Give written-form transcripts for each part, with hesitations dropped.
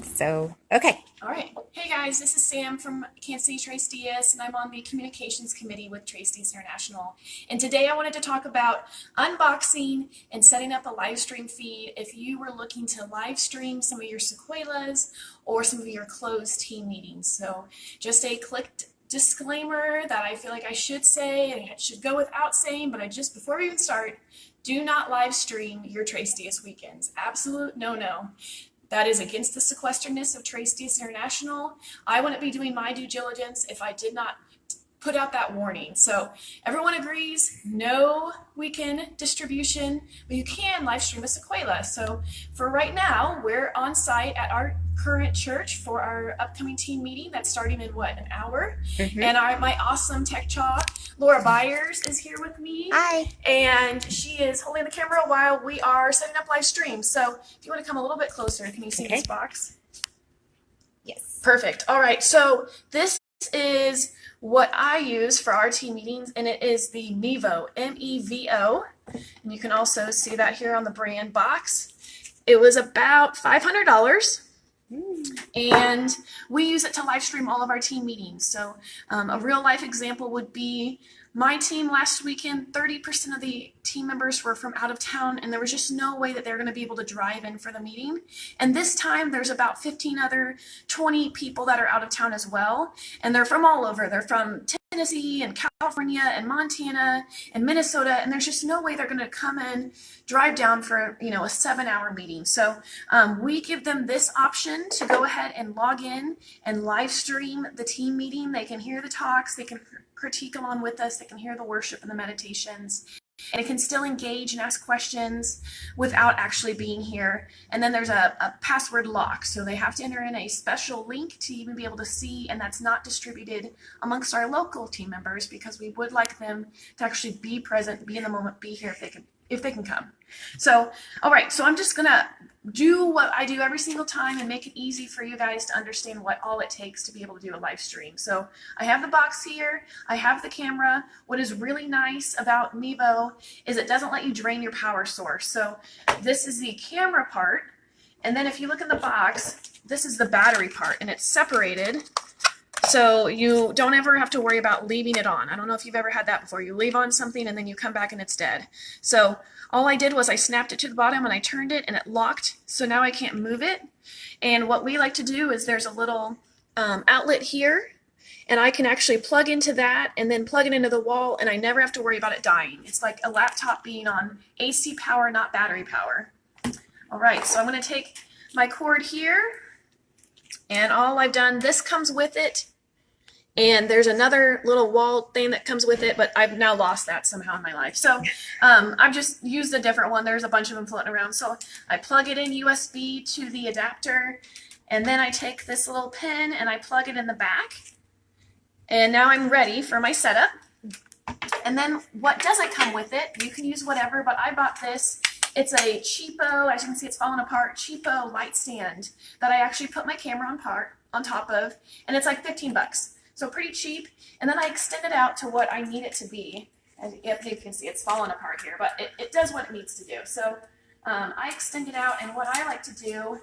So, okay. All right. Hey guys, this is Sam from Kansas City Trace DS, and I'm on the communications committee with Trace DS International. And today I wanted to talk about unboxing and setting up a live stream feed if you were looking to live stream some of your Secuelas or some of your closed team meetings. So just a clicked disclaimer that I feel like I should say, and it should go without saying, but before we even start, do not live stream your Trace DS weekends. Absolute no. That is against the sequesteredness of Trace DS International. I wouldn't be doing my due diligence if I did not put out that warning. So everyone agrees, no weekend distribution, but you can live stream a Secuela. So for right now, we're on site at our current church for our upcoming team meeting that's starting in an hour? And my awesome tech chaw, Laura Byers, is here with me. Hi. And she is holding the camera while we are setting up live stream. So if you want to come a little bit closer, can you see this box? Yes. Perfect. All right. So this is what I use for our team meetings, and it is the Mevo, M-E-V-O. And you can also see that here on the brand box. It was about $500. And we use it to live stream all of our team meetings. So a real life example would be my team last weekend. 30% of the team members were from out of town, and there was just no way that they're going to be able to drive in for the meeting. And this time there's about 20 people that are out of town as well, and they're from all over. They're from Tennessee and California and Montana and Minnesota, and there's just no way they're going to come in, drive down for a 7-hour meeting. So we give them this option to go ahead and log in and live stream the team meeting. They can hear the talks, they can critique along with us, they can hear the worship and the meditations, and it can still engage and ask questions without actually being here. And then there's a password lock, so they have to enter in a special link to even be able to see, and that's not distributed amongst our local team members because we would like them to actually be present, be in the moment, be here if they can come. So, all right, so I'm just gonna do what I do every single time and make it easy for you guys to understand what all it takes to be able to do a live stream. So I have the box here, I have the camera. What is really nice about Mevo is it doesn't let you drain your power source. So this is the camera part, and then if you look in the box, this is the battery part, and it's separated. So you don't ever have to worry about leaving it on. I don't know if you've ever had that before. You leave on something and then you come back and it's dead. So all I did was I snapped it to the bottom and I turned it and it locked. So now I can't move it. And what we like to do is there's a little outlet here, and I can actually plug into that and then plug it into the wall, and I never have to worry about it dying. It's like a laptop being on AC power, not battery power. All right, so I'm going to take my cord here, and all I've done, this comes with it. And there's another little wall thing that comes with it, but I've now lost that somehow in my life. So I've just used a different one. There's a bunch of them floating around. So I plug it in USB to the adapter, and then I take this little pin and I plug it in the back. And now I'm ready for my setup. And then what doesn't come with it, you can use whatever, but I bought this. It's a cheapo, as you can see it's falling apart, cheapo light stand that I actually put my camera on top of, and it's like 15 bucks. So pretty cheap. And then I extend it out to what I need it to be. As you can see, it's falling apart here, but it does what it needs to do. So I extend it out, and what I like to do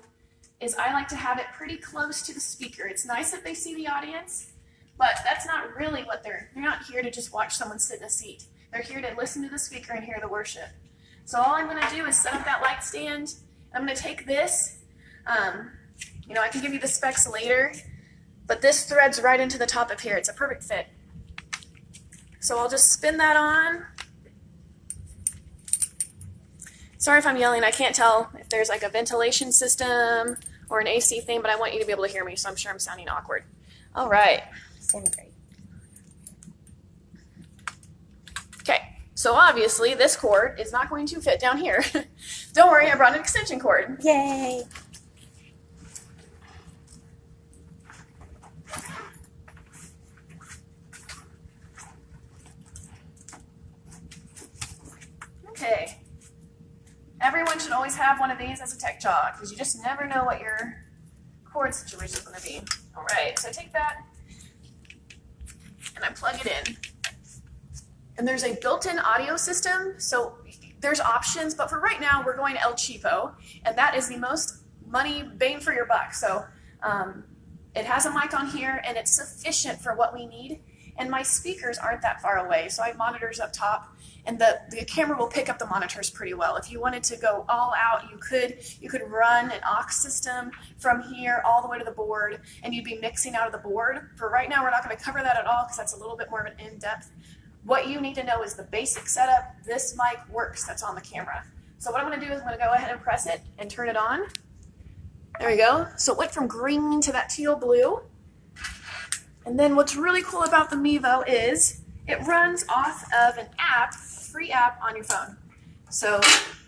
is I like to have it pretty close to the speaker. It's nice that they see the audience, but that's not really what they're not here to just watch someone sit in a seat. They're here to listen to the speaker and hear the worship. So all I'm gonna do is set up that light stand. I'm gonna take this, I can give you the specs later, but this threads right into the top of here. It's a perfect fit. So I'll just spin that on. Sorry if I'm yelling. I can't tell if there's like a ventilation system or an AC thing, but I want you to be able to hear me, so I'm sure I'm sounding awkward. All right. Sounding great. Okay, so obviously this cord is not going to fit down here. Don't worry, I brought an extension cord. Yay. Okay. Everyone should always have one of these as a tech jaw, because you just never know what your cord situation is going to be. All right, so I take that and I plug it in. And there's a built-in audio system, so there's options, but for right now we're going El Cheapo, and that is the most money bang for your buck. So it has a mic on here and it's sufficient for what we need. And my speakers aren't that far away. So I have monitors up top and the camera will pick up the monitors pretty well. If you wanted to go all out, you could run an aux system from here all the way to the board and you'd be mixing out of the board. For right now, we're not going to cover that at all because that's a little bit more of an in-depth. What you need to know is the basic setup. This mic works, that's on the camera. So what I'm going to do is I'm going to go ahead and press it and turn it on. There we go. So it went from green to that teal blue. And then what's really cool about the Mevo is it runs off of an app, free app on your phone. So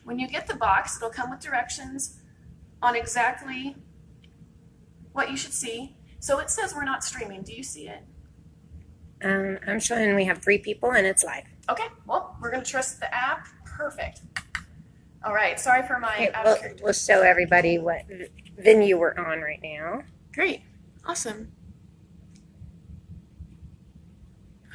when you get the box, it'll come with directions on exactly what you should see. So it says we're not streaming. Do you see it? I'm showing we have 3 people and it's live. Okay, well, we're going to trust the app. Perfect. All right, sorry for my Okay, out of character. we'll show everybody what venue we're on right now. Great, awesome.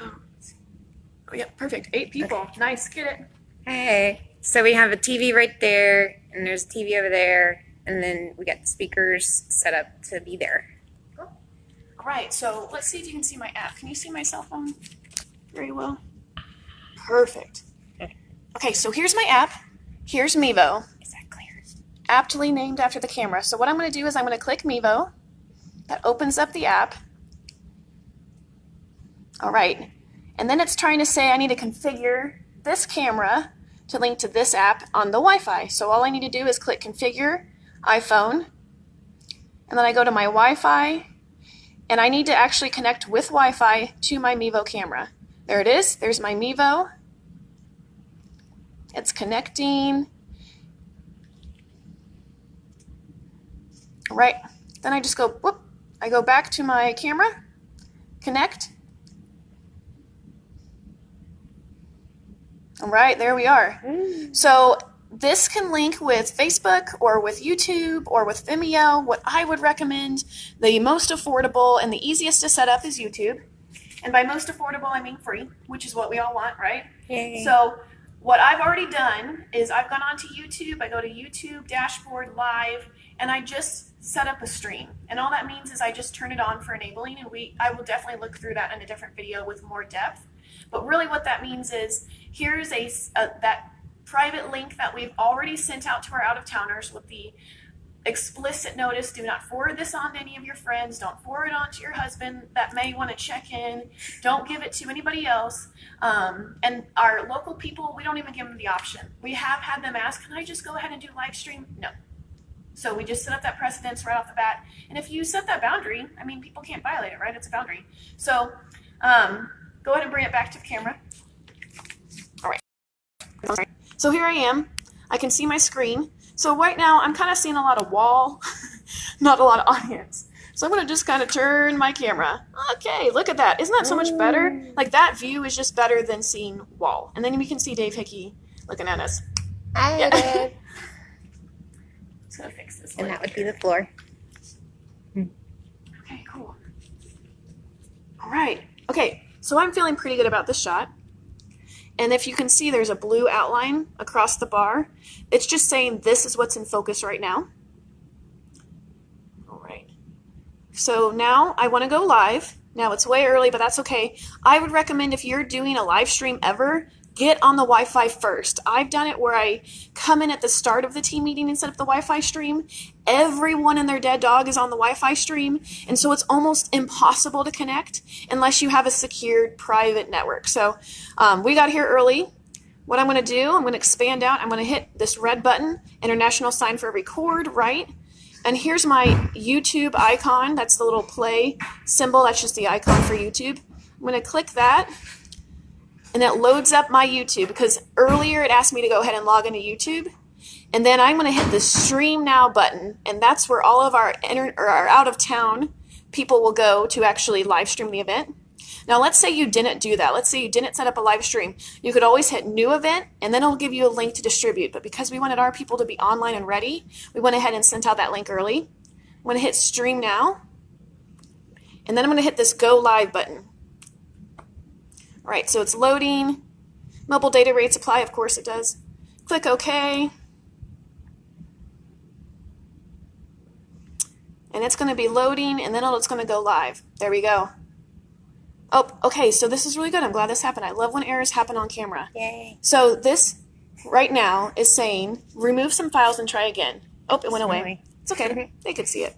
Oh, yeah, perfect. 8 people. Okay. Nice, get it. Hey, so we have a TV right there, and there's a TV over there, and then we got the speakers set up to be there. Cool. All right, so let's see if you can see my app. Can you see my cell phone very well? Perfect. Okay, so here's my app. Here's Mevo. Is that clear? Aptly named after the camera. So what I'm going to do is I'm going to click Mevo. That opens up the app. All right. And then it's trying to say I need to configure this camera to link to this app on the Wi-Fi. So all I need to do is click Configure iPhone. And then I go to my Wi-Fi. And I need to actually connect with Wi-Fi to my Mevo camera. There it is. There's my Mevo. It's connecting. All right. Then I just go, whoop. I go back to my camera, connect. All right, there we are. So this can link with Facebook or with YouTube or with Vimeo. What I would recommend, the most affordable and the easiest to set up is YouTube. And by most affordable, I mean free, which is what we all want, right? Yay. So what I've already done is I've gone onto YouTube. I go to YouTube dashboard live, and I just set up a stream. And all that means is I just turn it on for enabling, and I will definitely look through that in a different video with more depth. But really what that means is here's that private link that we've already sent out to our out-of-towners with the explicit notice: do not forward this on to any of your friends, don't forward it on to your husband that may want to check in, don't give it to anybody else. And our local people, we don't even give them the option. We have had them ask, can I just go ahead and do live stream? No. So we just set up that precedence right off the bat. And if you set that boundary, I mean, people can't violate it, right? It's a boundary. So go ahead and bring it back to the camera. All right. So here I am. I can see my screen. So right now I'm kind of seeing a lot of wall, not a lot of audience. So I'm going to just kind of turn my camera. Okay, look at that. Isn't that so much better? Like, that view is just better than seeing wall. And then we can see Dave Hickey looking at us. Hi, Yeah. Dave. Just going to fix this. And lid. that would be the floor. Okay, cool. All right. Okay, so I'm feeling pretty good about this shot. And if you can see, there's a blue outline across the bar. It's just saying this is what's in focus right now. All right. So now I want to go live. Now it's way early, but that's okay. I would recommend, if you're doing a live stream ever, get on the Wi-Fi first. I've done it where I come in at the start of the team meeting and set up the Wi-Fi stream. Everyone and their dead dog is on the Wi-Fi stream, and so it's almost impossible to connect unless you have a secured private network. So we got here early. What I'm going to do, I'm going to expand out. I'm going to hit this red button, international sign for record, right? And here's my YouTube icon. That's the little play symbol. That's just the icon for YouTube. I'm going to click that. And it loads up my YouTube, because earlier it asked me to go ahead and log into YouTube. And then I'm going to hit the Stream Now button, and that's where all of our out-of-town people will go to actually live stream the event. Now, let's say you didn't do that. Let's say you didn't set up a live stream. You could always hit New Event, and then it'll give you a link to distribute. But because we wanted our people to be online and ready, we went ahead and sent out that link early. I'm going to hit Stream Now, and then I'm going to hit this Go Live button. All right, so it's loading. Mobile data rates apply, of course it does. Click OK. And it's going to be loading, and then it's going to go live. There we go. Oh, okay, so this is really good. I'm glad this happened. I love when errors happen on camera. Yay. So this right now is saying, remove some files and try again. Oh, it went away. It's okay. They could see it.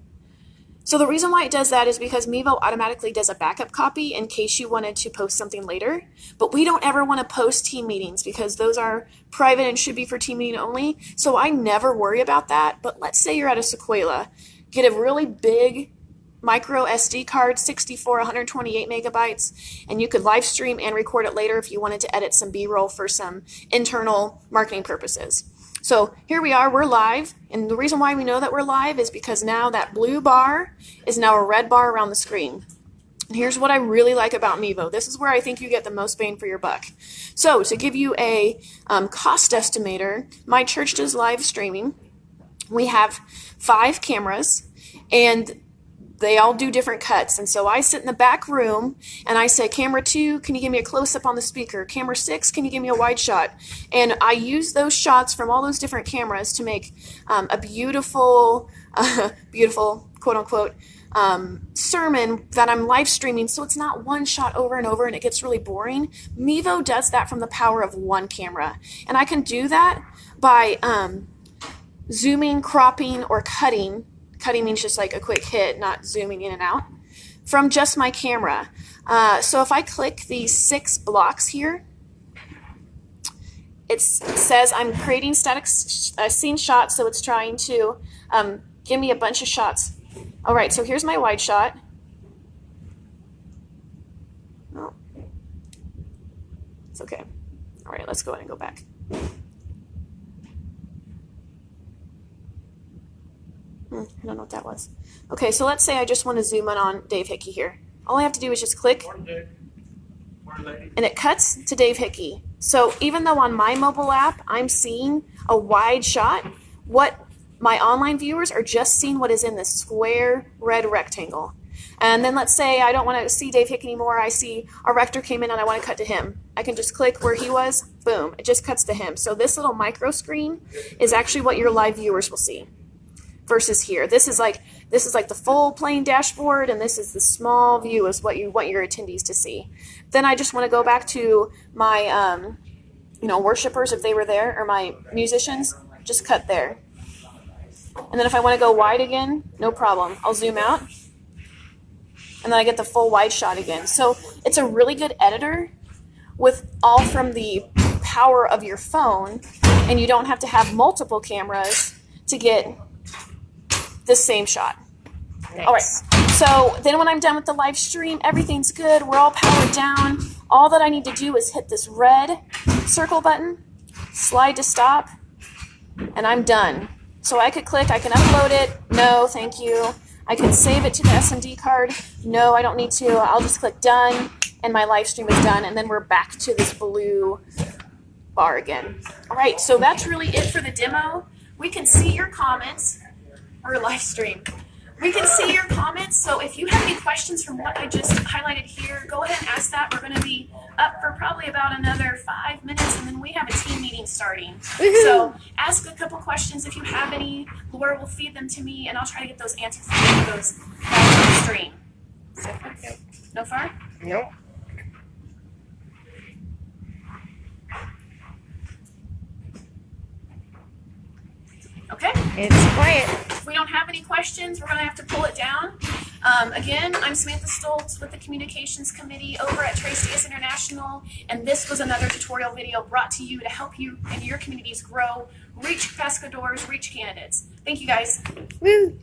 So the reason why it does that is because Mevo automatically does a backup copy in case you wanted to post something later. But we don't ever want to post team meetings because those are private and should be for team meeting only. So I never worry about that. But let's say you're at a Secuela, get a really big micro SD card, 64, 128 megabytes, and you could live stream and record it later if you wanted to edit some B-roll for some internal marketing purposes. So here we are, we're live, and the reason why we know that we're live is because now that blue bar is now a red bar around the screen. And here's what I really like about Mevo. This is where I think you get the most bang for your buck. So to give you a cost estimator, my church does live streaming. We have 5 cameras, and they all do different cuts. And so I sit in the back room and I say, camera 2, can you give me a close-up on the speaker? Camera 6, can you give me a wide shot? And I use those shots from all those different cameras to make a beautiful, beautiful, quote-unquote, sermon that I'm live streaming, so it's not one shot over and over and it gets really boring. Mevo does that from the power of one camera. And I can do that by zooming, cropping, or cutting. Cutting means just like a quick hit, not zooming in and out, from just my camera. So if I click these 6 blocks here, it says I'm creating static scene shots, so it's trying to give me a bunch of shots. All right, so here's my wide shot. Oh, it's okay. All right, let's go ahead and go back. I don't know what that was. Okay, so let's say I just want to zoom in on Dave Hickey here. All I have to do is just click, and it cuts to Dave Hickey. So even though on my mobile app I'm seeing a wide shot, what my online viewers are just seeing what is in this square red rectangle. And then let's say I don't want to see Dave Hickey anymore. I see our rector came in and I want to cut to him. I can just click where he was, boom, it just cuts to him. So this little micro screen is actually what your live viewers will see. Versus here, this is like the full plain dashboard, and this is the small view is what you want your attendees to see. Then I just want to go back to my worshipers if they were there, or my musicians, just cut there. And then if I want to go wide again, no problem. I'll zoom out, and then I get the full wide shot again. So it's a really good editor with all from the power of your phone, and you don't have to have multiple cameras to get the same shot. Nice. All right, so then when I'm done with the live stream, everything's good. We're all powered down. All that I need to do is hit this red circle button, slide to stop, and I'm done. So I could click, I can upload it. No, thank you. I can save it to the SD card. No, I don't need to. I'll just click done, and my live stream is done, and then we're back to this blue bar again. All right, so that's really it for the demo. We can see your comments. Or live stream. We can see your comments, so if you have any questions from what I just highlighted here, go ahead and ask that. We're going to be up for probably about another 5 minutes, and then we have a team meeting starting. So ask a couple questions if you have any. Laura will feed them to me, and I'll try to get those answered for you for those on the stream. So far, no. No far? Nope. Okay. It's quiet. If we don't have any questions, we're going to have to pull it down. Again, I'm Samantha Stoltz with the Communications Committee over at Trace DS International, and this was another tutorial video brought to you to help you and your communities grow, reach pescadores, reach candidates. Thank you, guys. Woo!